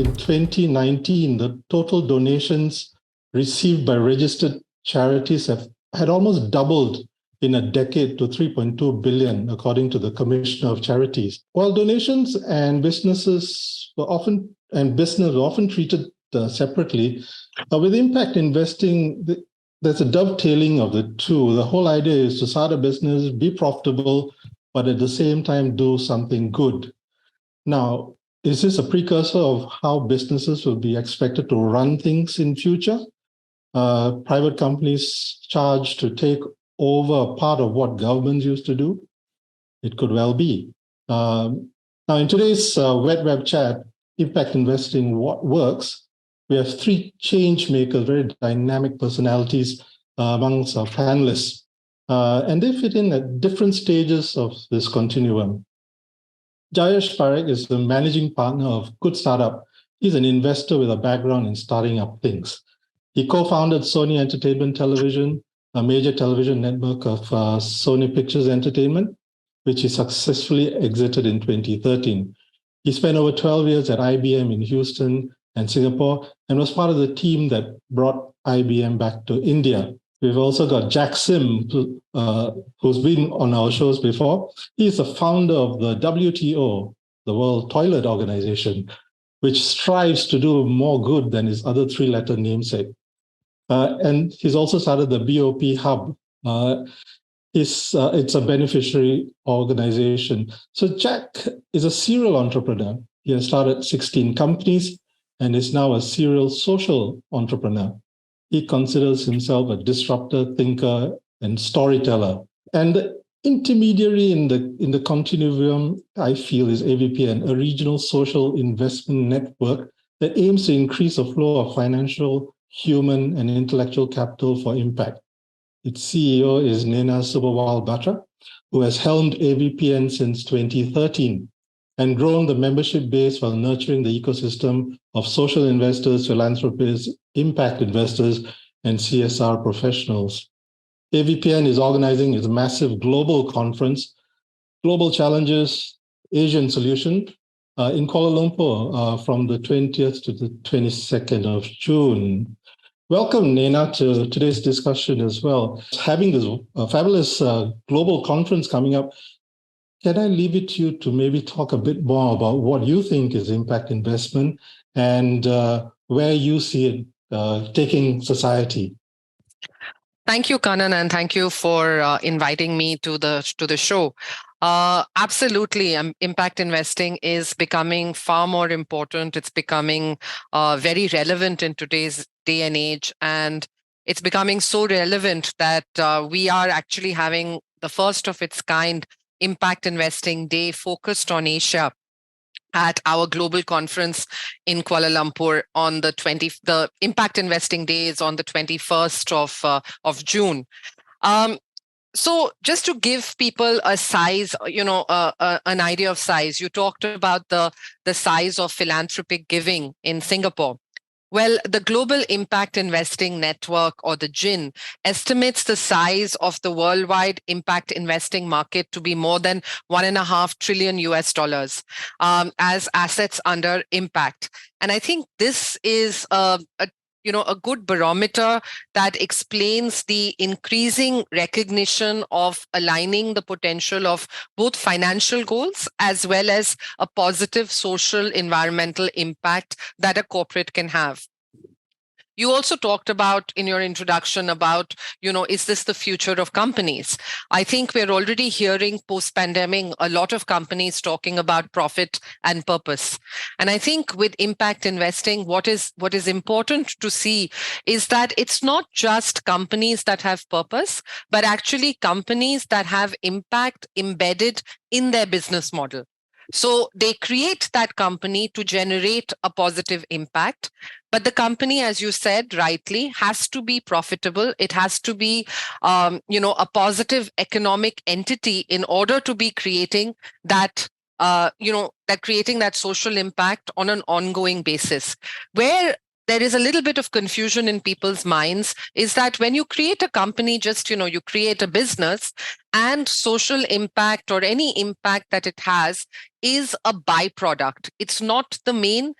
in 2019, the total donations received by registered charities had almost doubled in a decade to 3.2 billion, according to the Commissioner of Charities. While donations and businesses were often treated separately, with impact investing, there's a dovetailing of the two. The whole idea is to start a business, be profitable, but at the same time do something good. Now, is this a precursor of how businesses will be expected to run things in future? Private companies charged to take over part of what governments used to do? It could well be. Now, in today's WED WEB chat, Impact Investing What Works, we have three change makers, very dynamic personalities amongst our panelists. And they fit in at different stages of this continuum. Jayesh Parekh is the managing partner of Good Startup. He's an investor with a background in starting up things. He co-founded Sony Entertainment Television, a major television network of Sony Pictures Entertainment, which he successfully exited in 2013. He spent over 12 years at IBM in Houston and Singapore and was part of the team that brought IBM back to India. We've also got Jack Sim, who's been on our shows before. He's the founder of the WTO, the World Toilet Organization, which strives to do more good than his other three-letter namesake. And he's also started the BOP Hub. It's a beneficiary organization. So Jack is a serial entrepreneur. He has started 16 companies and is now a serial social entrepreneur. He considers himself a disruptor, thinker, and storyteller. And the intermediary in the continuum, I feel, is AVPN, a regional social investment network that aims to increase the flow of financial, human, and intellectual capital for impact. Its CEO is Nena Subawal Batra, who has helmed AVPN since 2013 and grown the membership base while nurturing the ecosystem of social investors, philanthropists, impact investors, and CSR professionals. AVPN is organizing its massive global conference, Global Challenges, Asian Solution, in Kuala Lumpur from the 20th to the 22nd of June. Welcome, Nena, to today's discussion as well. Having this fabulous global conference coming up, can I leave it to you to maybe talk a bit more about what you think is impact investment and where you see it taking society? Thank you, Kanan, and thank you for inviting me to the show. Absolutely, impact investing is becoming far more important. It's becoming very relevant in today's day and age, and it's becoming so relevant that we are actually having the first of its kind Impact Investing Day focused on Asia at our global conference in Kuala Lumpur on the Impact Investing Day is on the 21st of June. So just to give people a size, an idea of size, you talked about the size of philanthropic giving in Singapore. Well, the Global Impact Investing Network, or the GIN, estimates the size of the worldwide impact investing market to be more than $1.5 trillion as assets under impact. And I think this is a good barometer that explains the increasing recognition of aligning the potential of both financial goals as well as a positive social environmental impact that a corporate can have. You also talked about in your introduction about, is this the future of companies? I think we're already hearing post-pandemic a lot of companies talking about profit and purpose. And I think with impact investing, what is important to see is that it's not just companies that have purpose, but actually companies that have impact embedded in their business model. So they create that company to generate a positive impact. But the company, as you said rightly, has to be profitable. It has to be, a positive economic entity in order to be creating that, creating that social impact on an ongoing basis. Where there is a little bit of confusion in people's minds is that when you create a company, you create a business, and social impact or any impact that it has is a byproduct. It's not the main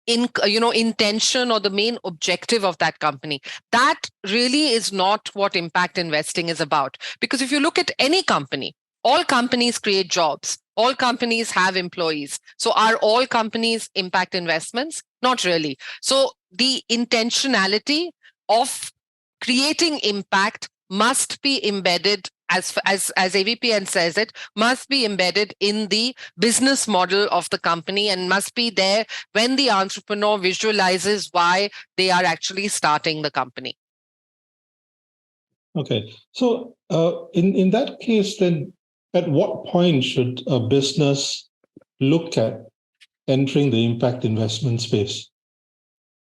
intention or the main objective of that company. That really is not what impact investing is about. Because if you look at any company, all companies create jobs, all companies have employees. So are all companies impact investments? Not really. So the intentionality of creating impact must be embedded, as AVPN says it, must be embedded in the business model of the company and must be there when the entrepreneur visualizes why they are actually starting the company. Okay. So in that case, then at what point should a business look at entering the impact investment space?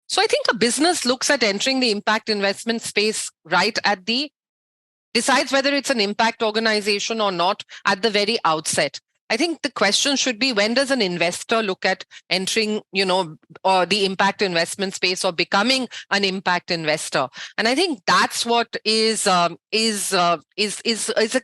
So I think a business looks at entering the impact investment space right at the decides whether it's an impact organization or not at the very outset. I think the question should be, when does an investor look at entering, or the impact investment space or becoming an impact investor? And I think that's what is a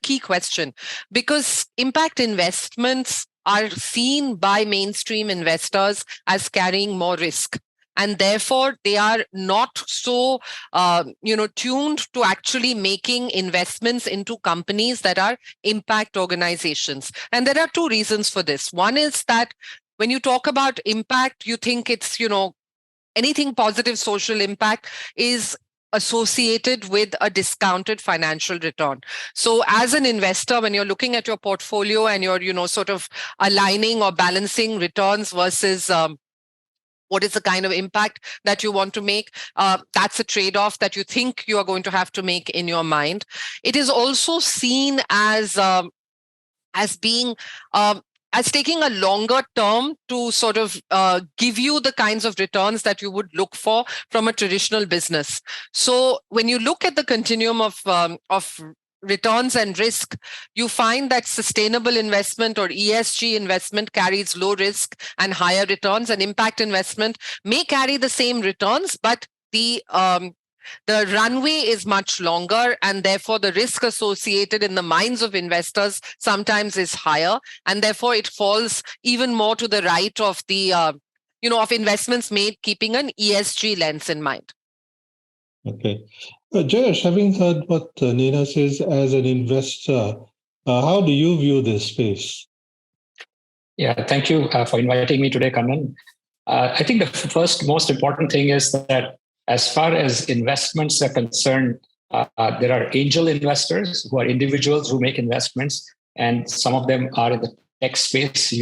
key question, because impact investments are seen by mainstream investors as carrying more risk. And therefore, they are not so, tuned to actually making investments into companies that are impact organizations. And there are two reasons for this. One is that when you talk about impact, you think it's, anything positive social impact is associated with a discounted financial return. So as an investor, when you're looking at your portfolio and you're, sort of aligning or balancing returns versus what is the kind of impact that you want to make? That's a trade-off that you think you are going to have to make in your mind. It is also seen as being as taking a longer term to sort of give you the kinds of returns that you would look for from a traditional business. So when you look at the continuum of returns and risk, you find that sustainable investment or ESG investment carries low risk and higher returns, and impact investment may carry the same returns, but the runway is much longer, and therefore the risk associated in the minds of investors sometimes is higher, and therefore it falls even more to the right of the of investments made keeping an ESG lens in mind. Okay. Jayesh, having heard what Neena says as an investor, how do you view this space? Yeah, thank you for inviting me today, Kannan. I think the first most important thing is that as far as investments are concerned, there are angel investors who are individuals who make investments, and some of them are in the tech space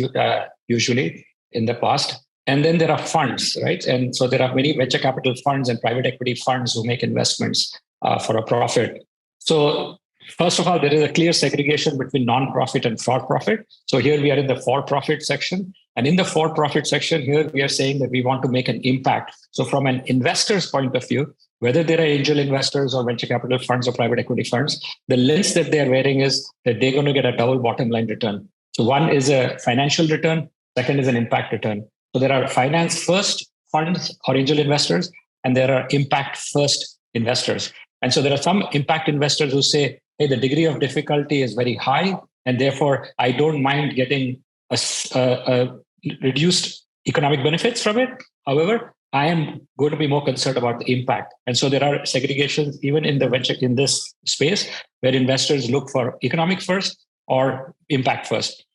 usually in the past. And then there are funds, right? And so there are many venture capital funds and private equity funds who make investments for a profit. So first of all, there is a clear segregation between non-profit and for-profit. So here we are in the for-profit section. And in the for-profit section, here we are saying that we want to make an impact. So from an investor's point of view, whether they're angel investors or venture capital funds or private equity funds, the lens that they're wearing is that they're going to get a double bottom line return. So one is a financial return, second is an impact return. So there are finance first funds or angel investors, and there are impact first investors. And so there are some impact investors who say, hey, the degree of difficulty is very high, and therefore I don't mind getting a reduced economic benefits from it. However, I am going to be more concerned about the impact. And so there are segregations even in this space where investors look for economic first or impact first.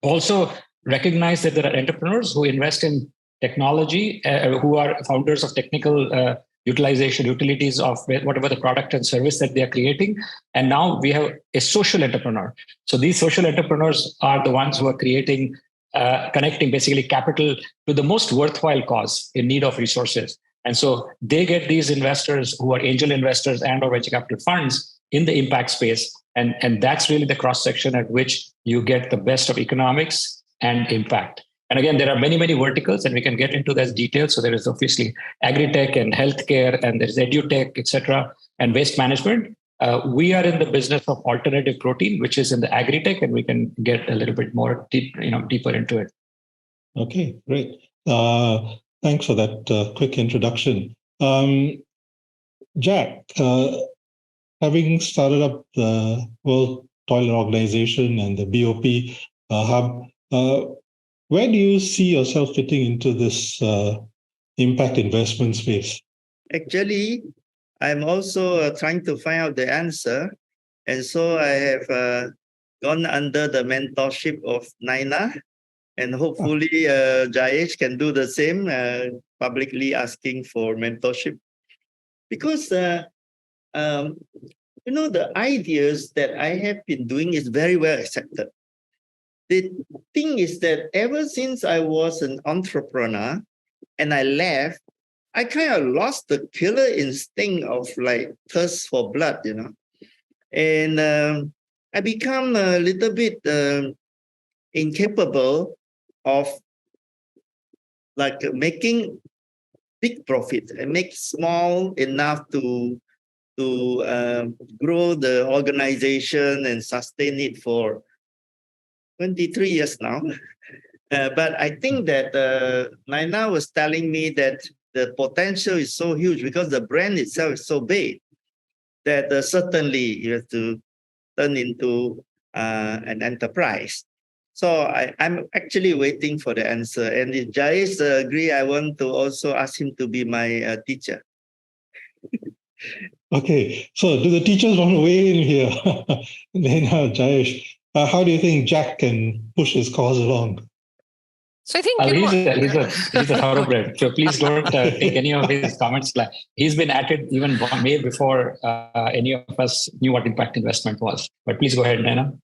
Also, recognize that there are entrepreneurs who invest in technology, who are founders of technical utilities of whatever the product and service that they are creating. And now we have a social entrepreneur. So these social entrepreneurs are the ones who are creating, connecting basically capital to the most worthwhile cause in need of resources. And so they get these investors who are angel investors and or venture capital funds in the impact space. And that's really the cross section at which you get the best of economics and impact. And again, there are many, many verticals, and we can get into those details. So there is obviously agri-tech and healthcare, and there's edu-tech, etc., and waste management. We are in the business of alternative protein, which is in the agri-tech, and we can get a little bit more deeper into it. Okay, great. Thanks for that quick introduction. Jack, having started up the World Toilet Organization and the BOP hub, where do you see yourself fitting into this impact investment space? Actually, I'm also trying to find out the answer. And so I have gone under the mentorship of Naina. And hopefully Jayesh can do the same, publicly asking for mentorship. Because, the ideas that I have been doing is very well accepted. The thing is that ever since I was an entrepreneur and I left, I kind of lost the killer instinct of like thirst for blood, and I become a little bit incapable of like making big profit and make small enough to grow the organization and sustain it for 23 years now. But I think that Naina was telling me that the potential is so huge because the brand itself is so big that certainly you have to turn into an enterprise. So I'm actually waiting for the answer. And if Jayesh agree, I want to also ask him to be my teacher. Okay, so do the teachers want to weigh in here? Then, Jayesh, how do you think Jack can push his cause along? So I think he's a thoroughbred. So please don't take any of his comments. Like he's been at it even way before any of us knew what impact investment was. But please go ahead, Naina.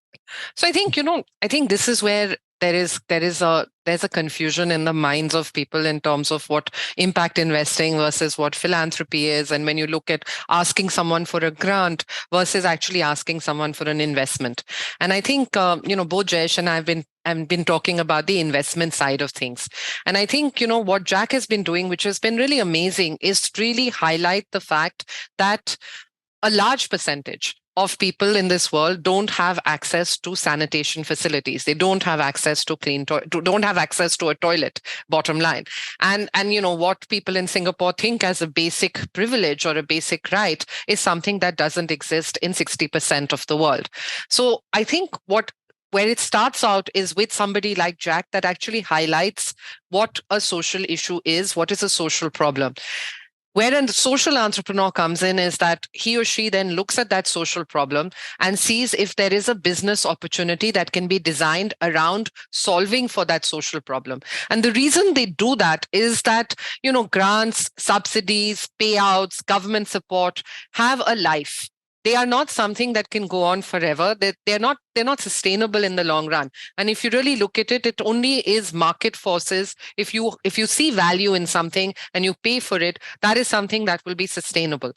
So I think this is where there's a confusion in the minds of people in terms of what impact investing versus what philanthropy is. And when you look at asking someone for a grant versus actually asking someone for an investment. And I think, both Jayesh and I have been talking about the investment side of things. And I think, what Jack has been doing, which has been really amazing, is really highlight the fact that a large percentage of people in this world don't have access to sanitation facilities. They don't have access to don't have access to a toilet, bottom line. And what people in Singapore think as a basic privilege or a basic right is something that doesn't exist in 60% of the world. So I think where it starts out is with somebody like Jack that actually highlights what a social issue is, what is a social problem. Where a social entrepreneur comes in is that he or she then looks at that social problem and sees if there is a business opportunity that can be designed around solving for that social problem. And the reason they do that is that, grants, subsidies, payouts, government support have a life. They are not something that can go on forever. They're not sustainable in the long run. And if you really look at it, it only is market forces. If you see value in something and you pay for it, that is something that will be sustainable.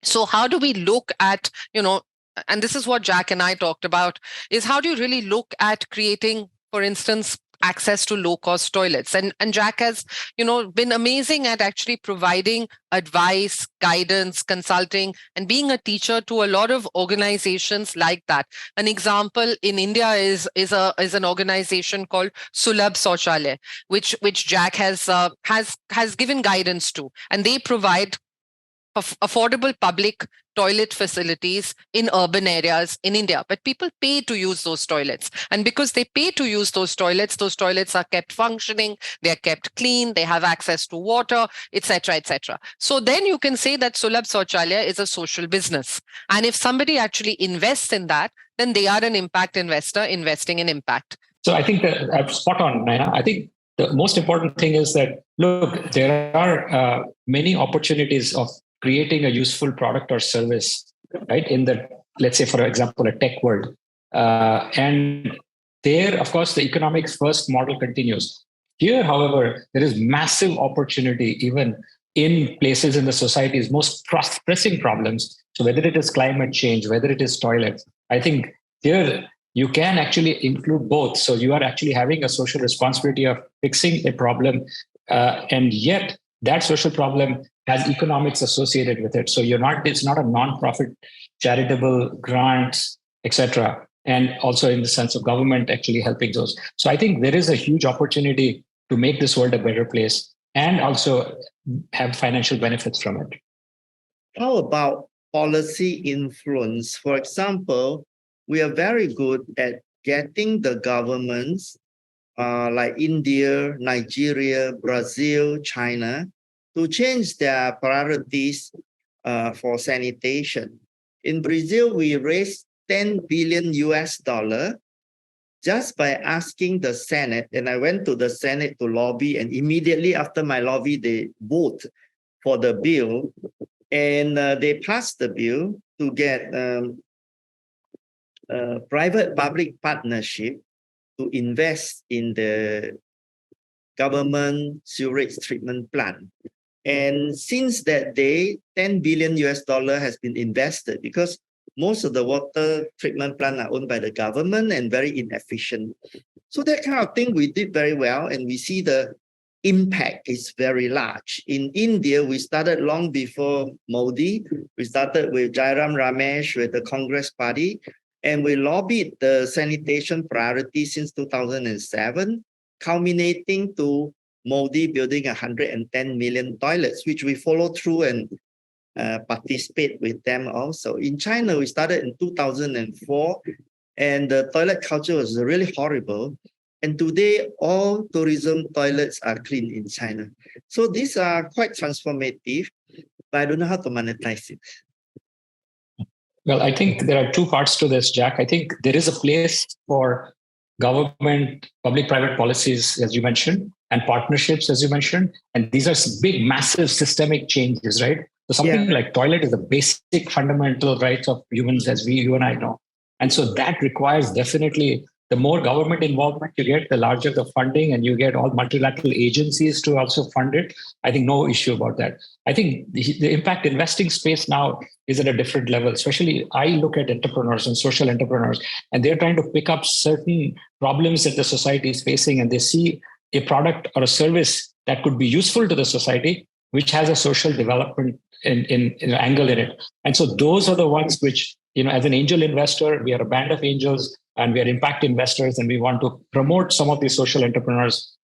So how do we look at, and this is what Jack and I talked about, is how do you really look at creating, for instance, access to low-cost toilets? And Jack has, been amazing at actually providing advice, guidance, consulting, and being a teacher to a lot of organizations like that. An example in India is an organization called Sulabh Sauchalaya, which Jack has given guidance to, and they provide affordable public toilet facilities in urban areas in India. But people pay to use those toilets. And because they pay to use those toilets are kept functioning, they're kept clean, they have access to water, etc., etc. So then you can say that Sulabh Sauchalaya is a social business. And if somebody actually invests in that, then they are an impact investor investing in impact. So I think that I'm spot on, Naina. I think the most important thing is that, look, there are many opportunities of creating a useful product or service, right? In the, let's say, for example, a tech world. And there, of course, the economics first model continues. Here, however, there is massive opportunity even in places in the society's most pressing problems. So whether it is climate change, whether it is toilets, I think here you can actually include both. So you are actually having a social responsibility of fixing a problem, and yet that social problem has economics associated with it. So it's not a non-profit, charitable grants, etc. And also in the sense of government actually helping those. So I think there is a huge opportunity to make this world a better place and also have financial benefits from it. How about policy influence? For example, we are very good at getting the governments like India, Nigeria, Brazil, China, to change their priorities for sanitation. In Brazil, we raised 10 billion US dollar just by asking the Senate, and I went to the Senate to lobby, and immediately after my lobby, they vote for the bill, and they passed the bill to get private-public partnership to invest in the government sewage treatment plant. And since that day, 10 billion US dollar has been invested because most of the water treatment plants are owned by the government and very inefficient. So that kind of thing we did very well, and we see the impact is very large. In India, we started long before Modi. We started with Jairam Ramesh with the Congress Party, and we lobbied the sanitation priority since 2007, culminating to Modi building 110 million toilets, which we follow through and participate with them also. In China, we started in 2004, and the toilet culture was really horrible. And today, all tourism toilets are clean in China. So these are quite transformative, but I don't know how to monetize it. Well, I think there are two parts to this, Jack. I think there is a place for government, public-private policies, as you mentioned, and partnerships, as you mentioned. And these are big, massive systemic changes, right? So something like toilet is a basic fundamental rights of humans, as you and I know. And so that requires definitely the more government involvement you get, the larger the funding, and you get all multilateral agencies to also fund it. I think no issue about that. I think the impact investing space now is at a different level. Especially I look at entrepreneurs and social entrepreneurs, and they're trying to pick up certain problems that the society is facing, and they see a product or a service that could be useful to the society, which has a social development in angle in it. And so those are the ones which, as an angel investor, we are a band of angels and we are impact investors, and we want to promote some of these social entrepreneurs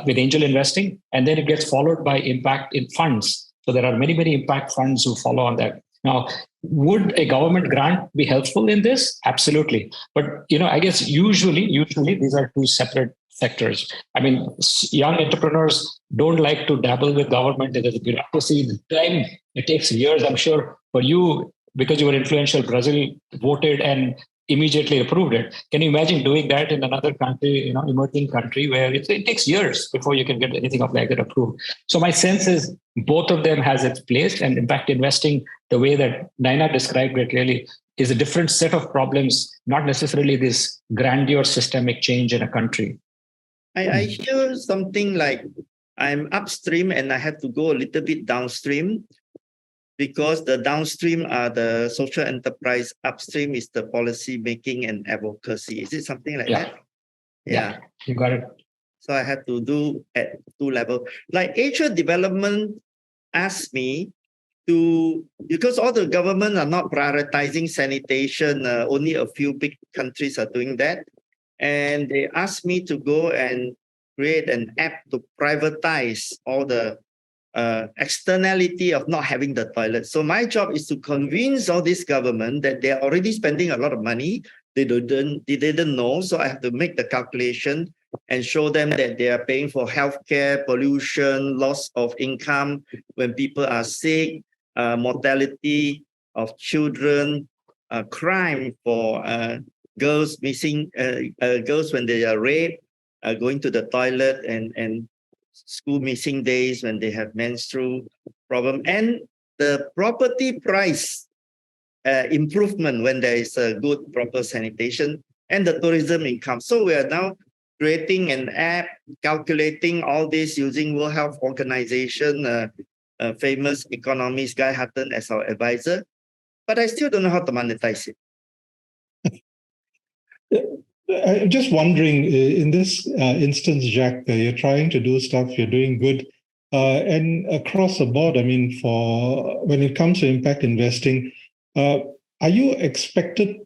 with angel investing. And then it gets followed by impact in funds. So there are many, many impact funds who follow on that. Now, would a government grant be helpful in this? Absolutely. But, I guess usually these are two separate sectors. I mean, young entrepreneurs don't like to dabble with government. There's a bureaucracy. The time it takes years, I'm sure, for you, because you were influential, Brazil voted and immediately approved it. Can you imagine doing that in another country, emerging country, where it takes years before you can get anything of like that approved? So my sense is both of them has its place, and impact investing, the way that Naina described it, really is a different set of problems, not necessarily this grandeur systemic change in a country. I hear something like I'm upstream and I have to go a little bit downstream, because the downstream are the social enterprise, upstream is the policy making and advocacy. Is it something like that? Yeah, you got it. So I have to do at two levels. Like Asia Development asked me to, because all the government are not prioritizing sanitation, only a few big countries are doing that. And they asked me to go and create an app to privatize all the externality of not having the toilet. So my job is to convince all this government that they're already spending a lot of money. They didn't know. So I have to make the calculation and show them that they are paying for healthcare, pollution, loss of income when people are sick, mortality of children, crime for girls missing, girls when they are raped, going to the toilet, and school missing days when they have menstrual problem, and the property price improvement when there is a good proper sanitation, and the tourism income. So we are now creating an app, calculating all this using World Health Organization, famous economist Guy Hutton as our advisor, but I still don't know how to monetize it. I'm just wondering, in this instance, Jack, you're trying to do stuff, you're doing good, and across the board, I mean, for when it comes to impact investing, are you expected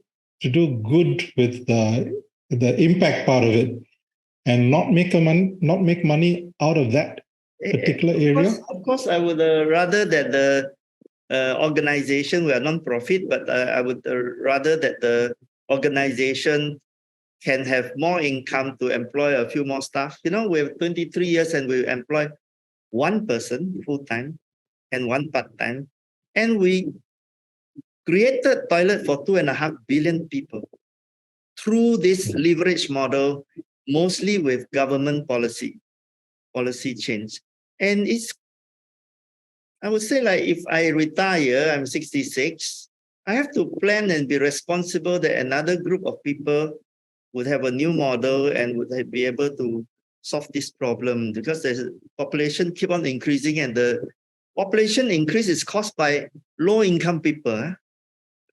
to do good with the impact part of it, and not make money out of that particular area? Of course, I would rather that the organization, we are non-profit, but I would rather that the organization can have more income to employ a few more staff. You know, we have 23 years and we employ one person full-time and one part-time. And we created toilet for 2.5 billion people through this leverage model, mostly with government policy change. And it's, I would say, like, if I retire, I'm 66, I have to plan and be responsible that another group of people would have a new model and would be able to solve this problem, because the population keep on increasing, and the population increase is caused by low-income people.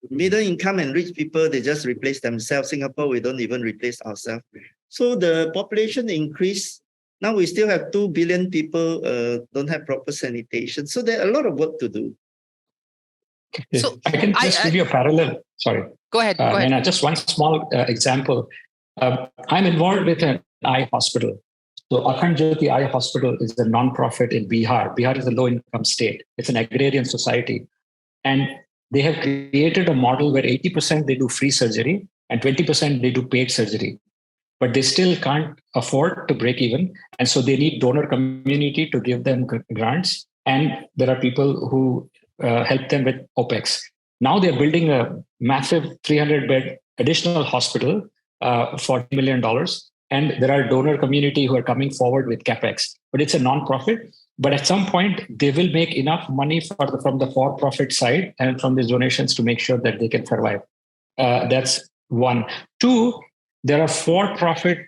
Middle income and rich people, they just replace themselves. Singapore, we don't even replace ourselves. So the population increase, now we still have 2 billion people don't have proper sanitation. So there are a lot of work to do. So I can just give you a parallel. Sorry. Go ahead. Go ahead. And just one small example. I'm involved with an eye hospital. So Akhand Jyoti Eye Hospital is a non-profit in Bihar. Bihar is a low-income state. It's an agrarian society. And they have created a model where 80% they do free surgery and 20% they do paid surgery. But they still can't afford to break even. And so they need donor community to give them grants. And there are people who help them with OPEX. Now they're building a massive 300-bed additional hospital for $1 million. And there are donor community who are coming forward with CapEx. But it's a non-profit. But at some point, they will make enough money from the for-profit side and from these donations to make sure that they can survive. That's one. Two, there are for-profit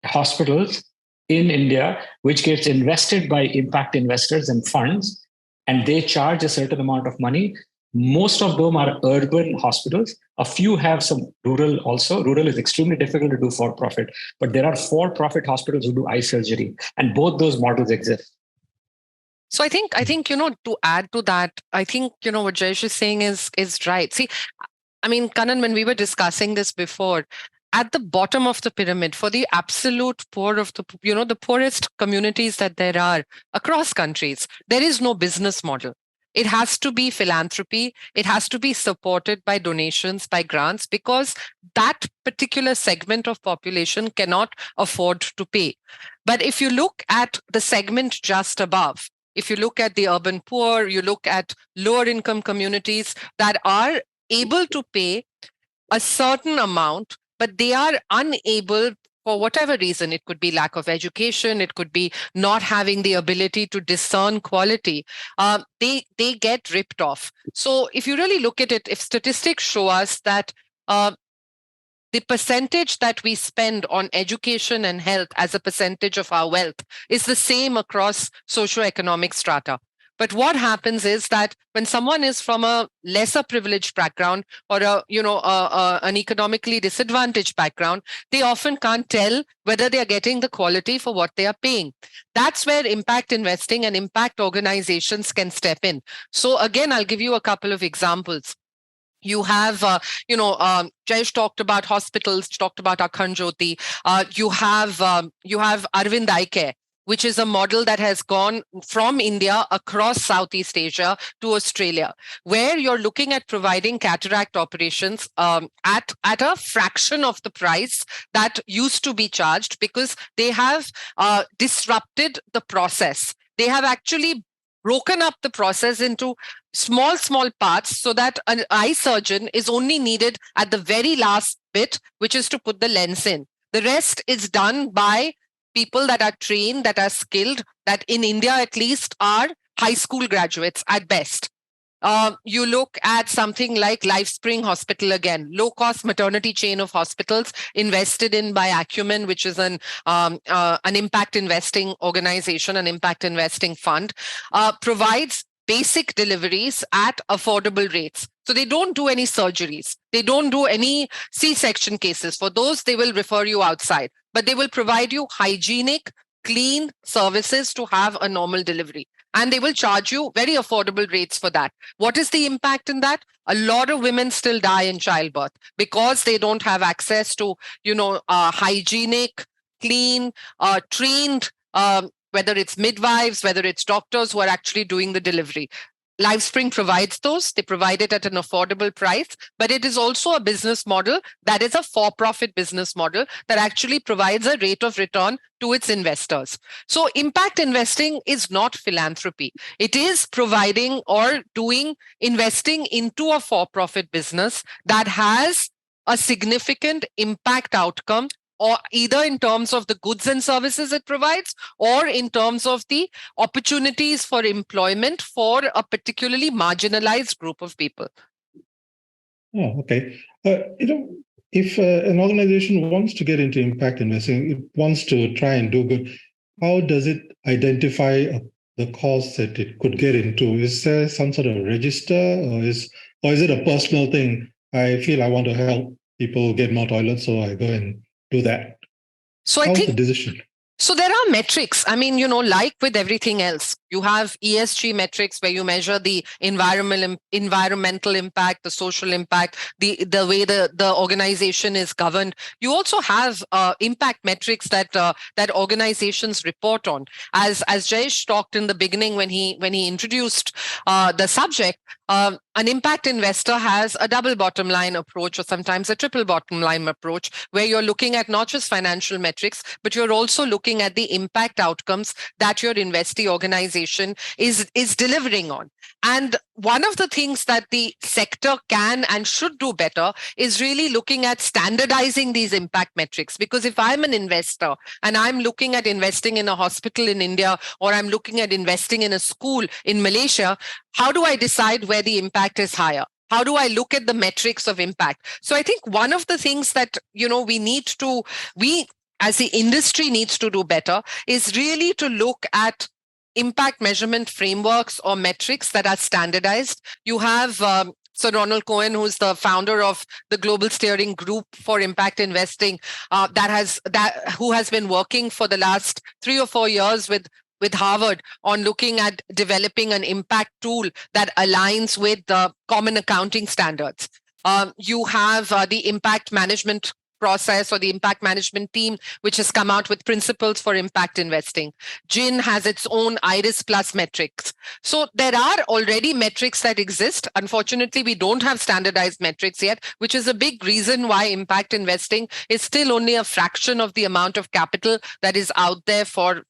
hospitals in India, which gets invested by impact investors and funds, and they charge a certain amount of money. Most of them are urban hospitals. A few have some rural also. Rural is extremely difficult to do for-profit, but there are for-profit hospitals who do eye surgery, and both those models exist. So I think, to add to that, I think, what Jayesh is saying is right. See, I mean, Kannan, when we were discussing this before, at the bottom of the pyramid, for the absolute poor of the poorest communities that there are across countries, there is no business model. It has to be philanthropy. It has to be supported by donations, by grants, because that particular segment of population cannot afford to pay. But if you look at the segment just above, if you look at the urban poor, you look at lower income communities that are able to pay a certain amount, but they are unable, for whatever reason. It could be lack of education, it could be not having the ability to discern quality. They get ripped off. So if you really look at it, if statistics show us that the percentage that we spend on education and health as a percentage of our wealth is the same across socioeconomic strata. But what happens is that when someone is from a lesser privileged background or an economically disadvantaged background, they often can't tell whether they are getting the quality for what they are paying. That's where impact investing and impact organizations can step in. So again, I'll give you a couple of examples. You have, Jayesh talked about hospitals, talked about Akhand Jyoti. You have Arvind Eye Care, which is a model that has gone from India across Southeast Asia to Australia, where you're looking at providing cataract operations at a fraction of the price that used to be charged, because they have disrupted the process. They have actually broken up the process into small parts so that an eye surgeon is only needed at the very last bit, which is to put the lens in. The rest is done by people that are trained, that are skilled, that in India at least are high school graduates at best. You look at something like LifeSpring Hospital again, low-cost maternity chain of hospitals invested in by Acumen, which is an impact investing organization, an impact investing fund, provides basic deliveries at affordable rates. So they don't do any surgeries. They don't do any C-section cases. For those, they will refer you outside, but they will provide you hygienic, clean services to have a normal delivery. And they will charge you very affordable rates for that. What is the impact in that? A lot of women still die in childbirth because they don't have access to, hygienic, clean, trained, whether it's midwives, whether it's doctors who are actually doing the delivery. Livespring provides those. They provide it at an affordable price, but it is also a business model that is a for-profit business model that actually provides a rate of return to its investors. So impact investing is not philanthropy. It is providing or investing into a for-profit business that has a significant impact outcome, or either in terms of the goods and services it provides, or in terms of the opportunities for employment for a particularly marginalized group of people. Oh, okay. If an organization wants to get into impact investing, it wants to try and do good, how does it identify the cause that it could get into? Is there some sort of register, or is it a personal thing? I feel I want to help people get more toilets, so I go and do that. So how's the decision? So there are metrics. I mean, like with everything else, you have ESG metrics where you measure the environmental impact, the social impact, the way the organization is governed. You also have impact metrics that organizations report on. As Jayesh talked in the beginning when he introduced the subject, an impact investor has a double bottom line approach, or sometimes a triple bottom line approach, where you're looking at not just financial metrics, but you're also looking at the impact outcomes that your investee organization is delivering on. And one of the things that the sector can and should do better is really looking at standardizing these impact metrics. Because if I'm an investor and I'm looking at investing in a hospital in India, or I'm looking at investing in a school in Malaysia, how do I decide where the impact is higher? How do I look at the metrics of impact? So I think one of the things that, we as the industry needs to do better is really to look at impact measurement frameworks or metrics that are standardized. You have Sir Ronald Cohen, who's the founder of the Global Steering Group for Impact Investing, who has been working for the last 3 or 4 years with Harvard on looking at developing an impact tool that aligns with the common accounting standards. You have the impact management process, or the impact management team, which has come out with principles for impact investing. GIN has its own IRIS Plus metrics. So there are already metrics that exist. Unfortunately, we don't have standardized metrics yet, which is a big reason why impact investing is still only a fraction of the amount of capital that is out there for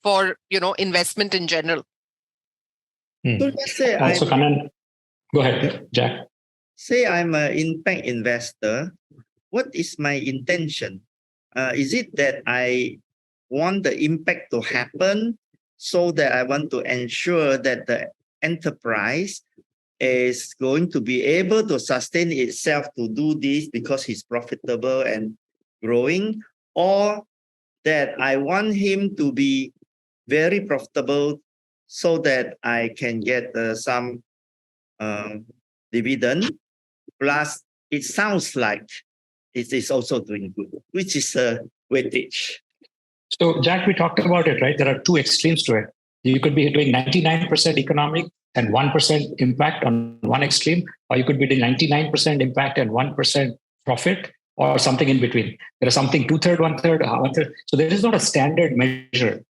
investment in general. So let's say also, Kanan, go ahead, Jack. Say I'm an impact investor. What is my intention? Is it that I want the impact to happen, so that I want to ensure that the enterprise is going to be able to sustain itself to do this because it's profitable and growing, or that I want him to be very profitable so that I can get some dividend, plus it sounds like it is also doing good, which is a weightage. So, Jack, we talked about it, right? There are two extremes to it. You could be doing 99% economic and 1% impact on one extreme, or you could be doing 99% impact and 1% profit, or something in between. There is something 2/3, 1/3, 1/3. So there is not a standard measure.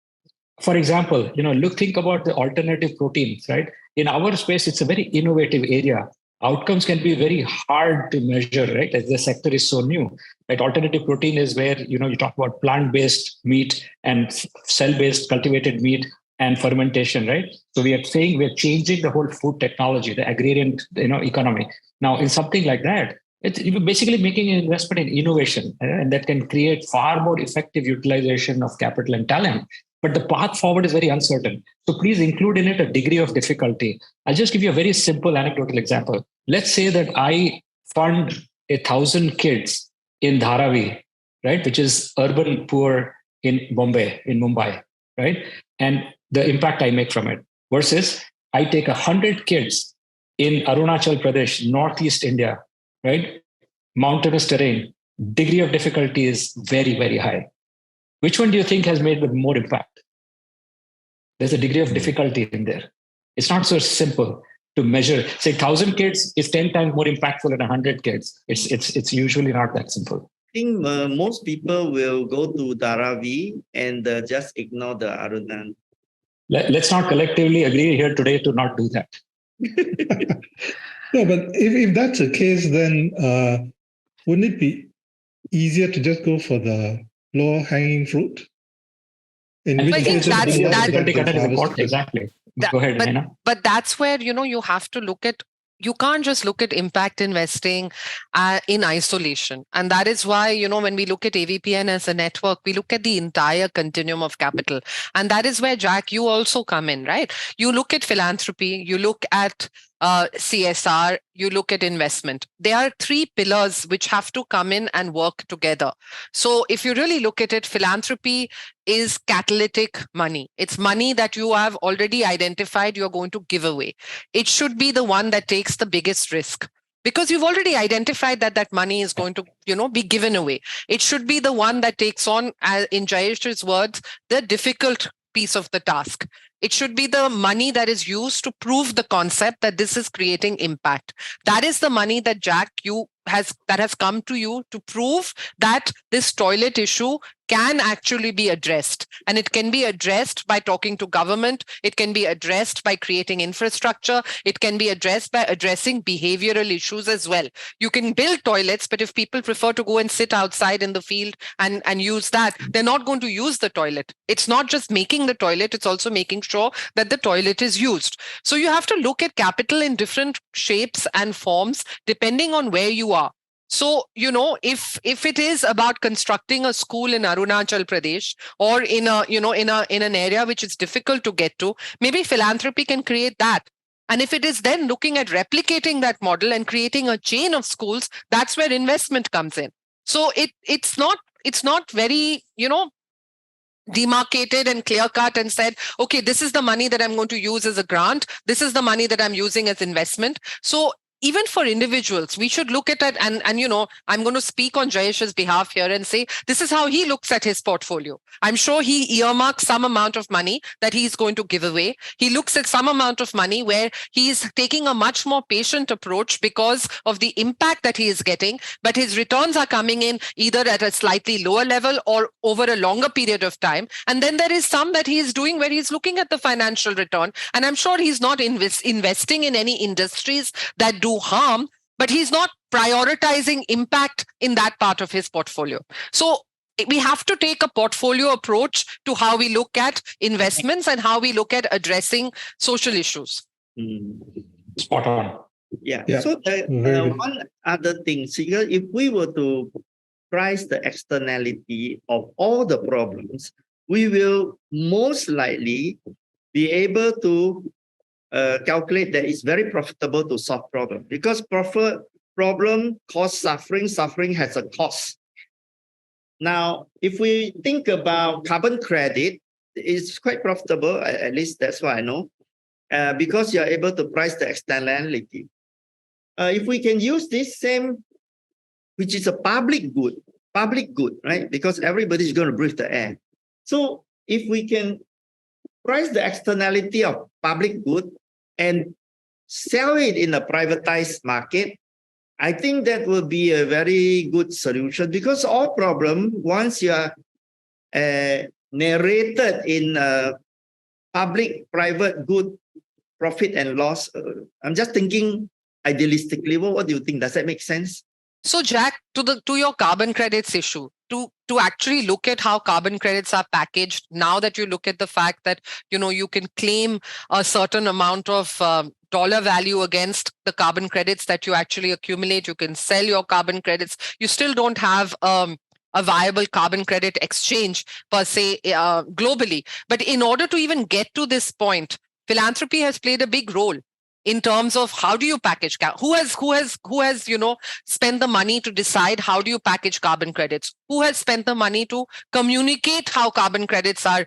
For example, think about the alternative proteins, right? In our space, it's a very innovative area. Outcomes can be very hard to measure, right? As the sector is so new, right? Alternative protein is where, you talk about plant-based meat and cell-based cultivated meat and fermentation, right? So we are saying we're changing the whole food technology, the agrarian, economy. Now, in something like that, you're basically making an investment in innovation, and that can create far more effective utilization of capital and talent. But the path forward is very uncertain. So please include in it a degree of difficulty. I'll just give you a very simple anecdotal example. Let's say that I fund 1,000 kids in Dharavi, right, which is urban poor in Mumbai, right? And the impact I make from it, versus I take 100 kids in Arunachal Pradesh, Northeast India, right? Mountainous terrain, degree of difficulty is very, very high. Which one do you think has made the more impact? There's a degree of difficulty in there. It's not so simple to measure. Say 1,000 kids is 10 times more impactful than 100 kids. It's usually not that simple. I think most people will go to Dharavi and just ignore the Arunachal. Let's not collectively agree here today to not do that. No, but if that's the case, then wouldn't it be easier to just go for the lower hanging fruit? In which I think case, that's a lot of difficulty that gets is important. harvested. Exactly. That- Go ahead, but Hina. but that's where you have to look at. You can't just look at impact investing in isolation. And that is why, when we look at AVPN as a network, we look at the entire continuum of capital. And that is where, Jack, you also come in, right? You look at philanthropy, you look at CSR, you look at investment. There are three pillars which have to come in and work together. So if you really look at it, philanthropy is catalytic money. It's money that you have already identified you're going to give away. It should be the one that takes the biggest risk because you've already identified that money is going to, be given away. It should be the one that takes on, in Jayesh's words, the difficult piece of the task. It should be the money that is used to prove the concept that this is creating impact. That is the money that Jack, that has come to you to prove that this toilet issue can actually be addressed. And it can be addressed by talking to government. It can be addressed by creating infrastructure. It can be addressed by addressing behavioral issues as well. You can build toilets, but if people prefer to go and sit outside in the field and use that, they're not going to use the toilet. It's not just making the toilet, it's also making sure that the toilet is used. So you have to look at capital in different shapes and forms depending on where you are. So, if it is about constructing a school in Arunachal Pradesh or in an area which is difficult to get to, maybe philanthropy can create that. And if it is then looking at replicating that model and creating a chain of schools, that's where investment comes in. So it's not very, demarcated and clear cut and said, okay, this is the money that I'm going to use as a grant. This is the money that I'm using as investment. So even for individuals, we should look at it. And I'm going to speak on Jayesh's behalf here and say, this is how he looks at his portfolio. I'm sure he earmarks some amount of money that he's going to give away. He looks at some amount of money where he's taking a much more patient approach because of the impact that he is getting, but his returns are coming in either at a slightly lower level or over a longer period of time. And then there is some that he is doing where he's looking at the financial return. And I'm sure he's not investing in any industries that do harm, but he's not prioritizing impact in that part of his portfolio. So we have to take a portfolio approach to how we look at investments and how we look at addressing social issues. Spot on. Yeah. So one other thing, Sigal, if we were to price the externality of all the problems, we will most likely be able to calculate that it's very profitable to solve problem because problem cause suffering, suffering has a cost. Now, if we think about carbon credit, it's quite profitable, at least that's what I know, because you're able to price the externality. If we can use this same, which is a public good, right? Because everybody's going to breathe the air. So if we can price the externality of public good and sell it in a privatized market, I think that will be a very good solution because all problem, once you are narrated in public-private good profit and loss, I'm just thinking idealistically, what do you think? Does that make sense? So, Jack, to your carbon credits issue, to actually look at how carbon credits are packaged, now that you look at the fact that, you can claim a certain amount of dollar value against the carbon credits that you actually accumulate, you can sell your carbon credits, you still don't have a viable carbon credit exchange per se globally. But in order to even get to this point, philanthropy has played a big role in terms of how do you package, who has spent the money to decide how do you package carbon credits, who has spent the money to communicate how carbon credits are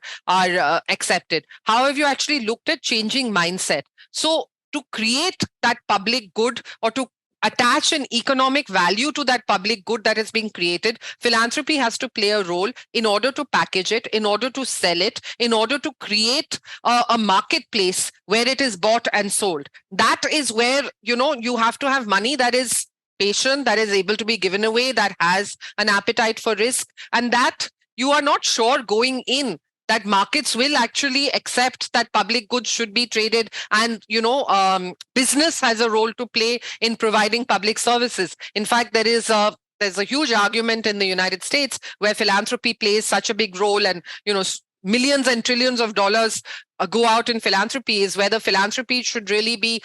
accepted, how have you actually looked at changing mindset. So to create that public good or to attach an economic value to that public good that is being created, philanthropy has to play a role in order to package it, in order to sell it, in order to create a marketplace where it is bought and sold. That is where, you have to have money that is patient, that is able to be given away, that has an appetite for risk, and that you are not sure going in that markets will actually accept that public goods should be traded, and business has a role to play in providing public services. In fact, there's a huge argument in the United States where philanthropy plays such a big role, and millions and trillions of dollars go out in philanthropy, is whether philanthropy should really be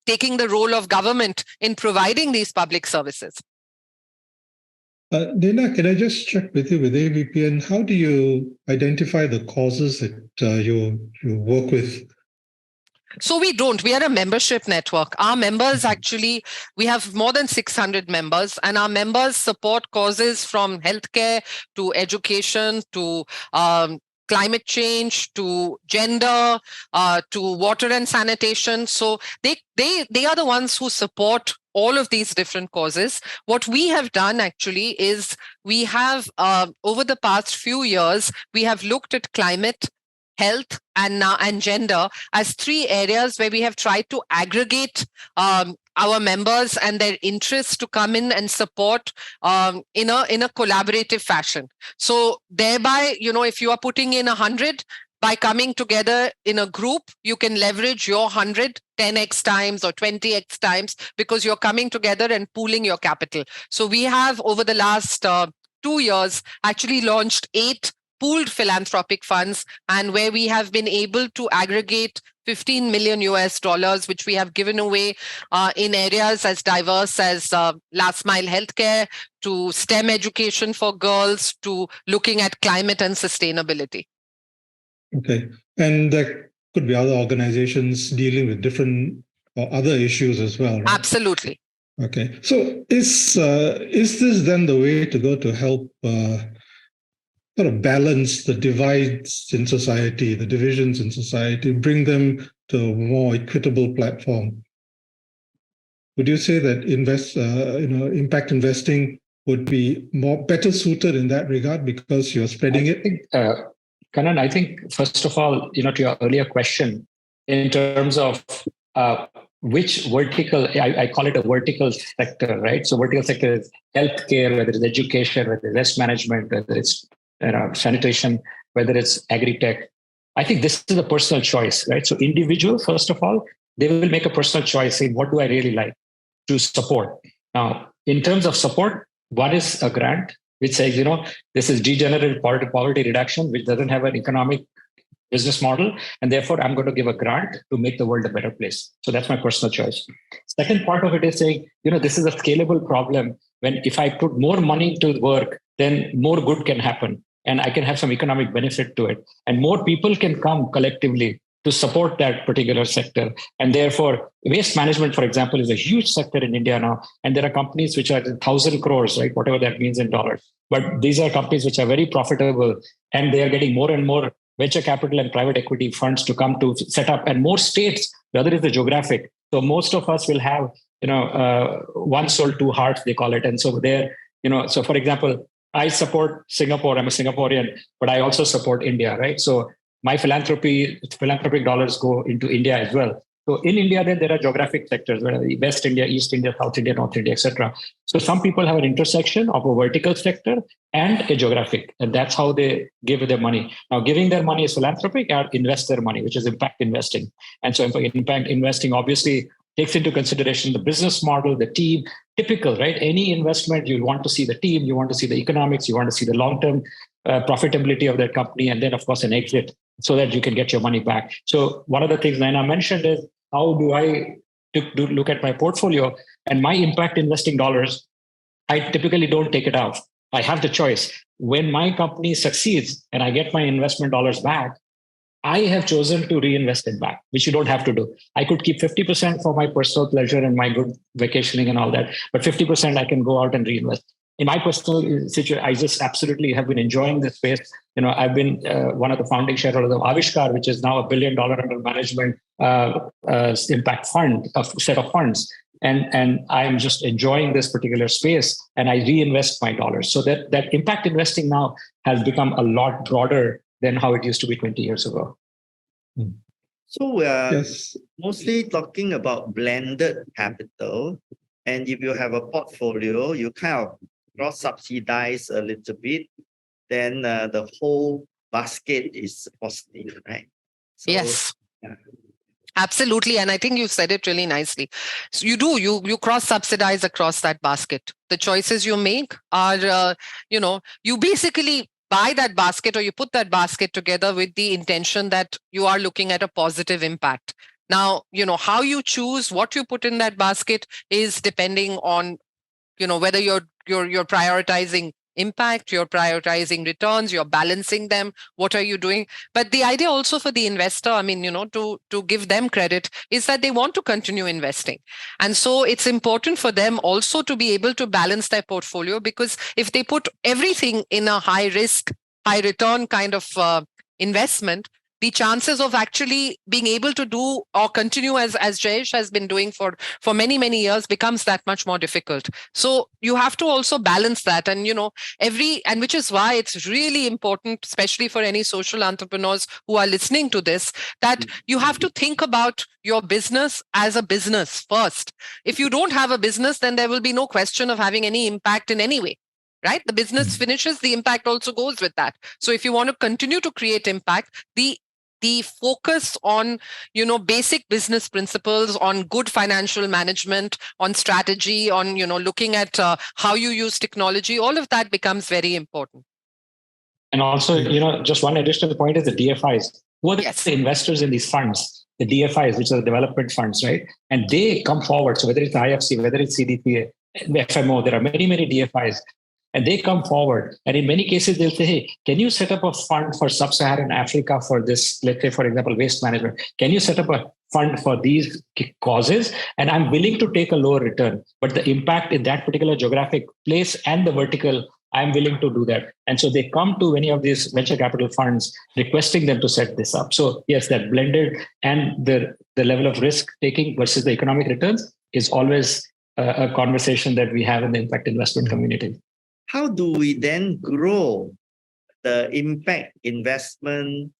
taking the role of government in providing these public services. Dana, can I just check with you with AVPN? How do you identify the causes that you work with? So we don't. We are a membership network. Our members actually, we have more than 600 members, and our members support causes from healthcare to education to climate change to gender to water and sanitation. So they are the ones who support all of these different causes. What we have done actually is we have over the past few years, we have looked at climate, health, and gender as three areas where we have tried to aggregate our members and their interests to come in and support in a collaborative fashion. So thereby, if you are putting in 100, by coming together in a group, you can leverage your 100 10x times or 20x times because you're coming together and pooling your capital. So we have, over the last 2 years, actually launched 8 pooled philanthropic funds, and where we have been able to aggregate $15 million, which we have given away in areas as diverse as last mile healthcare, to STEM education for girls, to looking at climate and sustainability. Okay. And there could be other organizations dealing with different or other issues as well, right? Absolutely. Okay. So is this then the way to go to help sort of balance the divides in society, the divisions in society, bring them to a more equitable platform? Would you say that impact investing would be better suited in that regard because you're spreading it? Kanan, I think, first of all, to your earlier question, in terms of which vertical, I call it a vertical sector, right? So vertical sector is healthcare, whether it's education, whether it's waste management, whether it's sanitation, whether it's agri-tech. I think this is a personal choice, right? So individuals, first of all, they will make a personal choice saying, what do I really like to support? Now, in terms of support, one is a grant, which says, this is degenerative poverty reduction, which doesn't have an economic business model. And therefore, I'm going to give a grant to make the world a better place. So that's my personal choice. Second part of it is saying, this is a scalable problem. When if I put more money to work, then more good can happen. And I can have some economic benefit to it. And more people can come collectively to support that particular sector. And therefore, waste management, for example, is a huge sector in India now. And there are companies which are 1,000 crores, right? Whatever that means in dollars. But these are companies which are very profitable, and they are getting more and more venture capital and private equity funds to come to set up, and more states. The other is the geographic. So most of us will have, one soul, two hearts, they call it. And so there, so for example, I support Singapore. I'm a Singaporean, but I also support India, right? So my philanthropic dollars go into India as well. So in India, then there are geographic sectors, whether West India, East India, South India, North India, etc. So some people have an intersection of a vertical sector and a geographic, and that's how they give their money. Now, giving their money is philanthropic or invest their money, which is impact investing. And so impact investing obviously takes into consideration the business model, the team, typical, right? Any investment, you want to see the team, you want to see the economics, you want to see the long-term profitability of that company, and then, of course, an exit so that you can get your money back. So one of the things Naina mentioned is, how do I look at my portfolio and my impact investing dollars? I typically don't take it out. I have the choice. When my company succeeds and I get my investment dollars back, I have chosen to reinvest it back, which you don't have to do. I could keep 50% for my personal pleasure and my good vacationing and all that, but 50% I can go out and reinvest. In my personal situation, I just absolutely have been enjoying this space. I've been one of the founding shareholders of Avishkar, which is now $1 billion under management impact fund, a set of funds. And I'm just enjoying this particular space, and I reinvest my dollars. So that impact investing now has become a lot broader than how it used to be 20 years ago. So we are mostly talking about blended capital. And if you have a portfolio, you kind of cross-subsidize a little bit, then the whole basket is positive, right? So, yes. yeah. Absolutely. And I think you said it really nicely. So you cross-subsidize across that basket. The choices you make are, you basically buy that basket or you put that basket together with the intention that you are looking at a positive impact. Now, how you choose what you put in that basket is depending on, whether you're prioritizing impact, you're prioritizing returns, you're balancing them, what are you doing? But the idea also for the investor, I mean, to give them credit, is that they want to continue investing. And so it's important for them also to be able to balance their portfolio, because if they put everything in a high risk, high return kind of investment, the chances of actually being able to do or continue as Jayesh has been doing for many, many years becomes that much more difficult. So you have to also balance that. And, and which is why it's really important, especially for any social entrepreneurs who are listening to this, that you have to think about your business as a business first. If you don't have a business, then there will be no question of having any impact in any way. Right? The business finishes, the impact also goes with that. So if you want to continue to create impact, the focus on, basic business principles, on good financial management, on strategy, on, looking at how you use technology, all of that becomes very important. And also, just one additional point is the DFIs. Who are the investors in these funds? The DFIs, which are the development funds, right? And they come forward. So whether it's IFC, whether it's CDPA, FMO, there are many, many DFIs. And they come forward. And in many cases, they'll say, hey, can you set up a fund for sub-Saharan Africa for this, let's say, for example, waste management? Can you set up a fund for these causes? And I'm willing to take a lower return. But the impact in that particular geographic place and the vertical, I'm willing to do that. And so they come to many of these venture capital funds requesting them to set this up. So yes, that blended and the level of risk taking versus the economic returns is always a conversation that we have in the impact investment community. How do we then grow the impact investment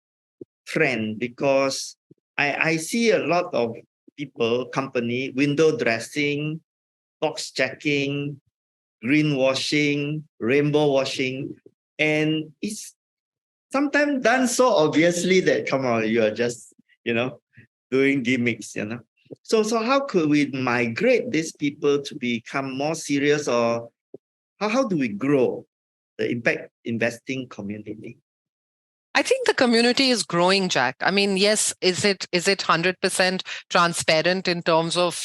trend? Because I see a lot of people, company, window dressing, box checking, greenwashing, rainbow washing, and it's sometimes done so obviously that, come on, you are just, doing gimmicks, So how could we migrate these people to become more serious, or how do we grow the impact investing community? I think the community is growing, Jack. I mean, yes, is it 100% transparent in terms of,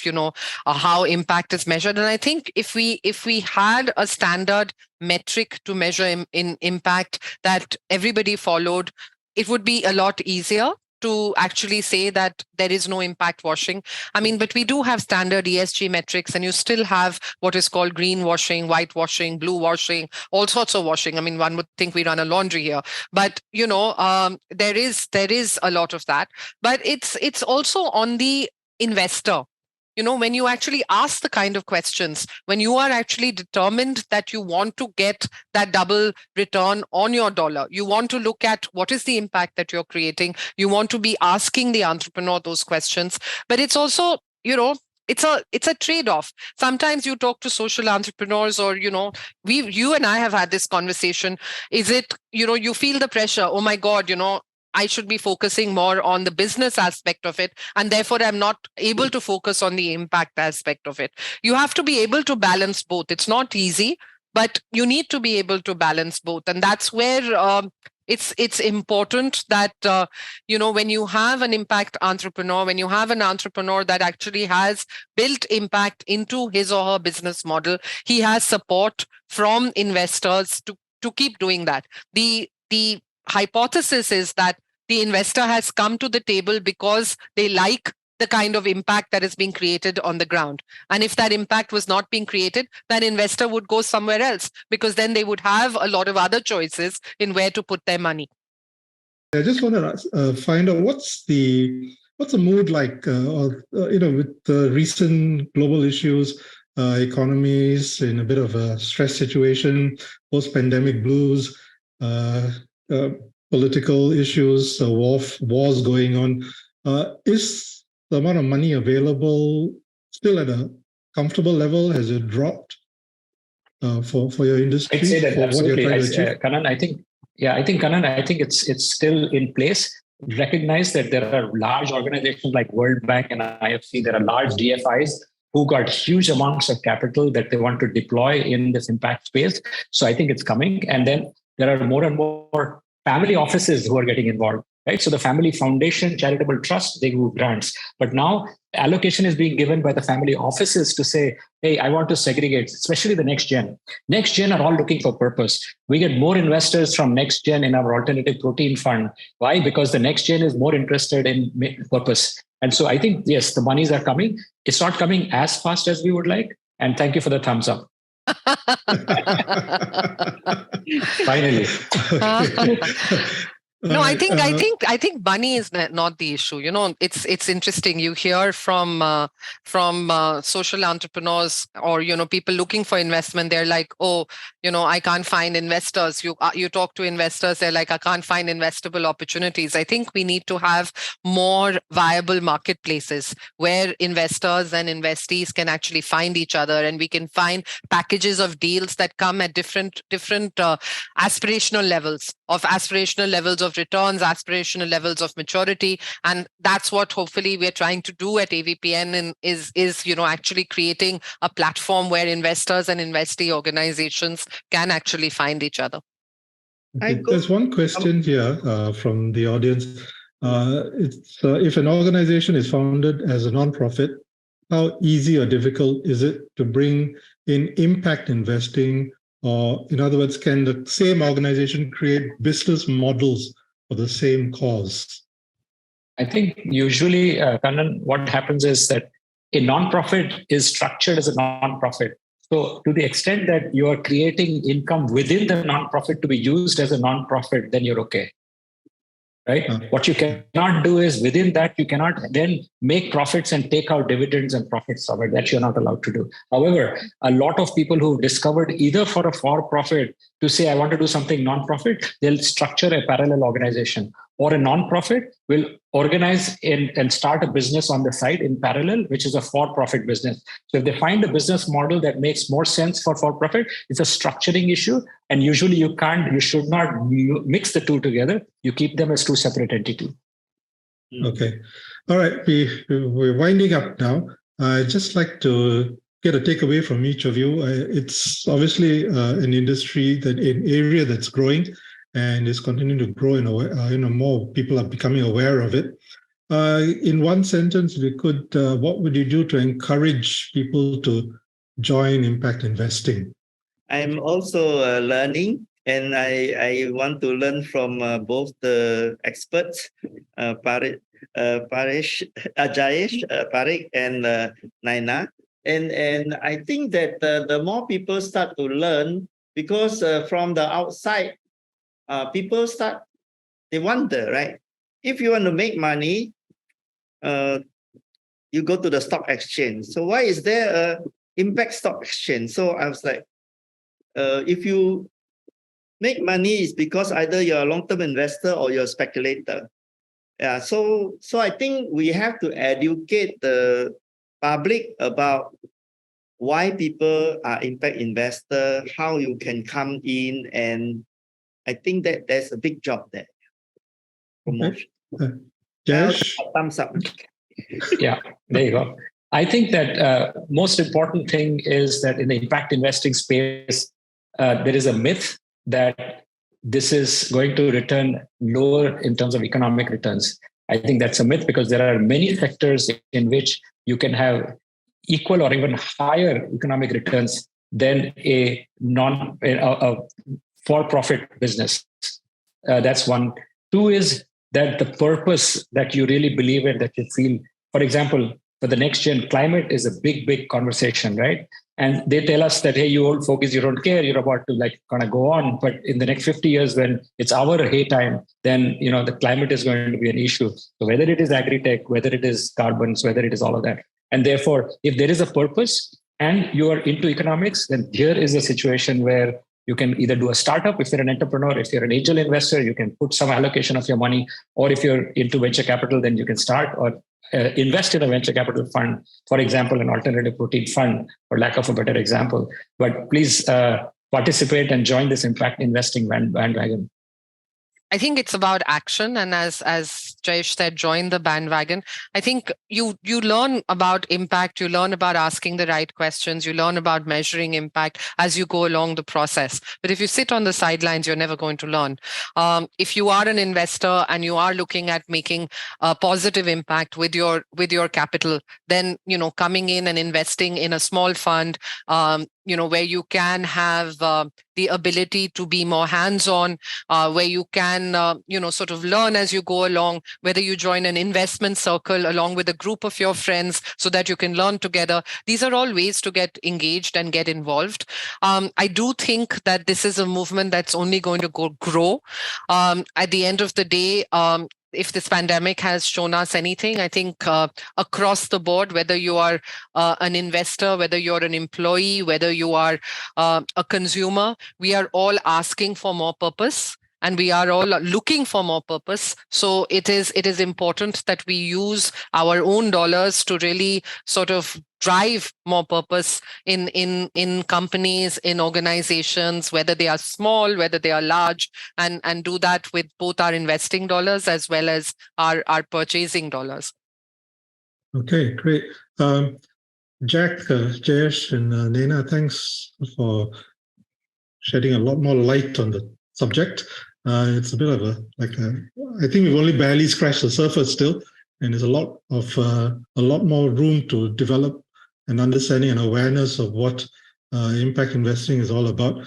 how impact is measured? And I think if we had a standard metric to measure in impact that everybody followed, it would be a lot easier to actually say that there is no impact washing. I mean, but we do have standard ESG metrics, and you still have what is called green washing, white washing, blue washing, all sorts of washing. I mean, one would think we run a laundry here, but there is a lot of that. But it's also on the investor. When you actually ask the kind of questions, when you are actually determined that you want to get that double return on your dollar, you want to look at what is the impact that you're creating. You want to be asking the entrepreneur those questions. But it's also, it's a trade-off. Sometimes you talk to social entrepreneurs, or, you and I have had this conversation. Is it, you feel the pressure, oh my God, I should be focusing more on the business aspect of it, and therefore I'm not able to focus on the impact aspect of it. You have to be able to balance both. It's not easy, but you need to be able to balance both. And that's where it's important that, when you have an impact entrepreneur, when you have an entrepreneur that actually has built impact into his or her business model, he has support from investors to keep doing that. The hypothesis is that the investor has come to the table because they like the kind of impact that is being created on the ground. And if that impact was not being created, that investor would go somewhere else, because then they would have a lot of other choices in where to put their money. I just want to find out what's the mood like, with the recent global issues, economies in a bit of a stress situation, post-pandemic blues, political issues, wars going on. Is the amount of money available still at a comfortable level? Has it dropped for your industry? I'd say that for absolutely. what you're trying to achieve? Kanan, I think Yeah, I think, Kanan, I think it's still in place. Recognize that there are large organizations like World Bank and IFC. There are large DFIs who got huge amounts of capital that they want to deploy in this impact space. So I think it's coming. And then there are more and more family offices who are getting involved, right? So the Family Foundation Charitable Trust, they do grants. But now allocation is being given by the family offices to say, hey, I want to segregate, especially the next gen. Next gen are all looking for purpose. We get more investors from next gen in our alternative protein fund. Why? Because the next gen is more interested in purpose. And so I think, yes, the monies are coming. It's not coming as fast as we would like. And thank you for the thumbs up. Finally. No, I think money is not the issue. It's interesting. You hear from social entrepreneurs or people looking for investment. They're like, oh, I can't find investors. You talk to investors, they're like, I can't find investable opportunities. I think we need to have more viable marketplaces where investors and investees can actually find each other, and we can find packages of deals that come at different aspirational levels of returns, aspirational levels of maturity. And that's what hopefully we're trying to do at AVPN, and is actually creating a platform where investors and investee organizations can actually find each other. There's one question here from the audience. It's if an organization is founded as a nonprofit, how easy or difficult is it to bring in impact investing? Or in other words, can the same organization create business models for the same cause? I think usually, Kannan, what happens is that a nonprofit is structured as a nonprofit. So to the extent that you are creating income within the nonprofit to be used as a nonprofit, then you're okay. Right? What you cannot do is within that, you cannot then make profits and take out dividends and profits of it. That you're not allowed to do. However, a lot of people who discovered either for a for-profit to say, I want to do something non-profit, they'll structure a parallel organization, or a non-profit will organize and start a business on the side in parallel, which is a for-profit business. So if they find a business model that makes more sense for-profit, it's a structuring issue. And usually you should not mix the two together. You keep them as two separate entities. Okay. All right. We're winding up now. I'd just like to get a takeaway from each of you. It's obviously an industry, an area that's growing and is continuing to grow more people are becoming aware of it. In one sentence, we could, what would you do to encourage people to join impact investing? I'm also learning, and I want to learn from both the experts, Paresh, Parik, and Naina. And I think that the more people start to learn, because from the outside, people they wonder, right? If you want to make money, you go to the stock exchange. So why is there a impact stock exchange? So I was like, if you make money, it's because either you're a long-term investor or you're a speculator. Yeah. So I think we have to educate the public about why people are impact investor, how you can come in, and I think that there's a big job there. Promotion. Josh? Thumbs up. Yeah, there you go. I think that most important thing is that in the impact investing space, there is a myth that this is going to return lower in terms of economic returns. I think that's a myth because there are many sectors in which you can have equal or even higher economic returns than a for-profit business. That's one. Two is that the purpose that you really believe in, that you feel, for example, for the next gen, climate is a big conversation, right? And they tell us that, hey, you old folks, you don't care, you're about to kind of go on. But in the next 50 years, when it's our hay time, then, the climate is going to be an issue. So whether it is agri-tech, whether it is carbons, whether it is all of that. And therefore, if there is a purpose and you are into economics, then here is a situation where you can either do a startup if you're an entrepreneur, if you're an angel investor, you can put some allocation of your money, or if you're into venture capital, then you can start or invest in a venture capital fund, for example, an alternative protein fund, for lack of a better example. But please participate and join this impact investing bandwagon. I think it's about action, and as Jayesh said, join the bandwagon. I think you learn about impact, you learn about asking the right questions, you learn about measuring impact as you go along the process. But if you sit on the sidelines, you're never going to learn. If you are an investor and you are looking at making a positive impact with your capital, then coming in and investing in a small fund, where you can have the ability to be more hands-on, where you can sort of learn as you go along, whether you join an investment circle along with a group of your friends so that you can learn together. These are all ways to get engaged and get involved. I do think that this is a movement that's only going to grow. At the end of the day, if this pandemic has shown us anything, I think across the board, whether you are an investor, whether you're an employee, whether you are a consumer, we are all asking for more purpose. And we are all looking for more purpose. So it is important that we use our own dollars to really sort of drive more purpose in companies, in organizations, whether they are small, whether they are large, and do that with both our investing dollars as well as our purchasing dollars. Okay, great. Jack, Jayesh, and Naina, thanks for shedding a lot more light on the subject. It's a bit of I think we've only barely scratched the surface still, and there's a lot more room to develop an understanding and awareness of what impact investing is all about.